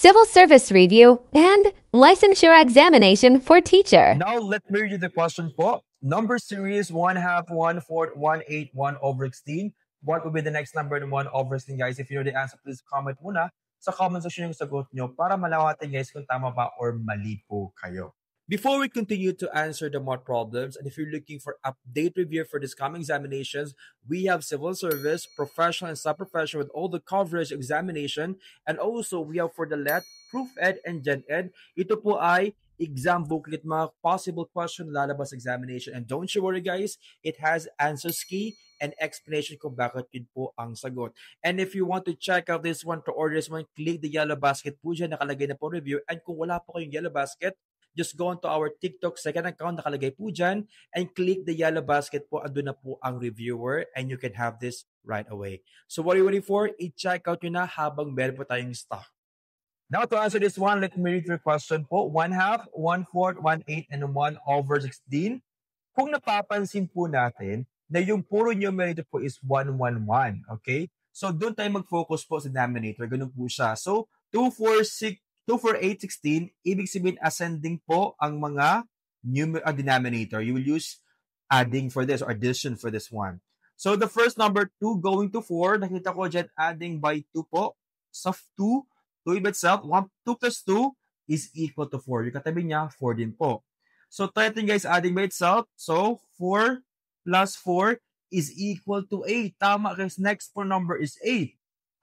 civil service review, and licensure examination for teacher. Now, let me read you the question po. Number series 1 half 1 4 1 8 1 over 16. What will be the next number in 1 over 16, guys? If you know the answer, please comment muna sa comment section yung sagot nyo para malaman natin, guys, kung tama ba or mali po kayo. Before we continue to answer the more problems, and if you're looking for update review for this coming examinations, we have civil service, professional and sub-professional with all the coverage examination, and also we have for the LET, Proof Ed, and Gen Ed. Ito po ay exam booklet, mga possible question lalabas examination. And don't you worry, guys, it has answers key and explanation kung bakit yun po ang sagot. And if you want to check out this one, to order this one, click the yellow basket po dyan, nakalagay na po review. And kung wala po kayong yellow basket, just go on to our TikTok second account, nakalagay po dyan, and click the yellow basket po, andun na po ang reviewer, and you can have this right away. So what are you waiting for? I-check out nyo na habang meron po tayong stock. Now to answer this one, let me read your question po. 1 half, 1 fourth, 1 8, and 1 over 16. Kung napapansin po natin na yung puro numerator po is 1 1 1, okay? So doon tayo mag-focus po sa denominator, ganun po siya. So 2 4 6 2, 4, 8, 16, ibig sabihin ascending po ang mga denominator. You will use adding for this or addition for this one. So the first number 2 going to 4, nakita ko dyan adding by 2 po. So 2 by itself, 2 plus 2 is equal to 4. Yung katabi niya, 4 din po. So try natin, guys, adding by itself. So 4 plus 4 is equal to 8. Tama, guys. Next po number is 8.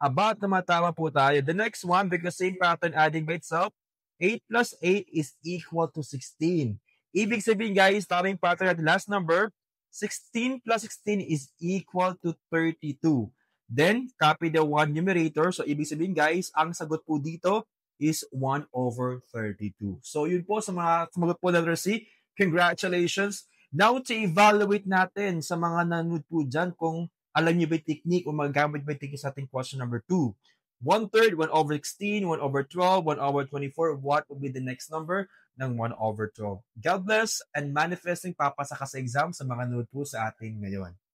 About na matama po tayo. The next one, because same pattern adding by itself, 8 plus 8 is equal to 16. Ibig sabihin, guys, tamang pattern at the last number, 16 plus 16 is equal to 32. Then, copy the 1 numerator. So, ibig sabihin, guys, ang sagot po dito is 1 over 32. So, yun po sa mga sumagot po letter C. Congratulations. Now, to evaluate natin sa mga nanood po dyan kung alam niyo ba yung technique o magagamit ba yung technique sa ating question number 2. 1/3, 1 over 16, 1 over 12, 1 over 24. What will be the next number ng 1 over 12? God bless and manifesting papasa ka sa exam sa mga nanood po sa atin ngayon.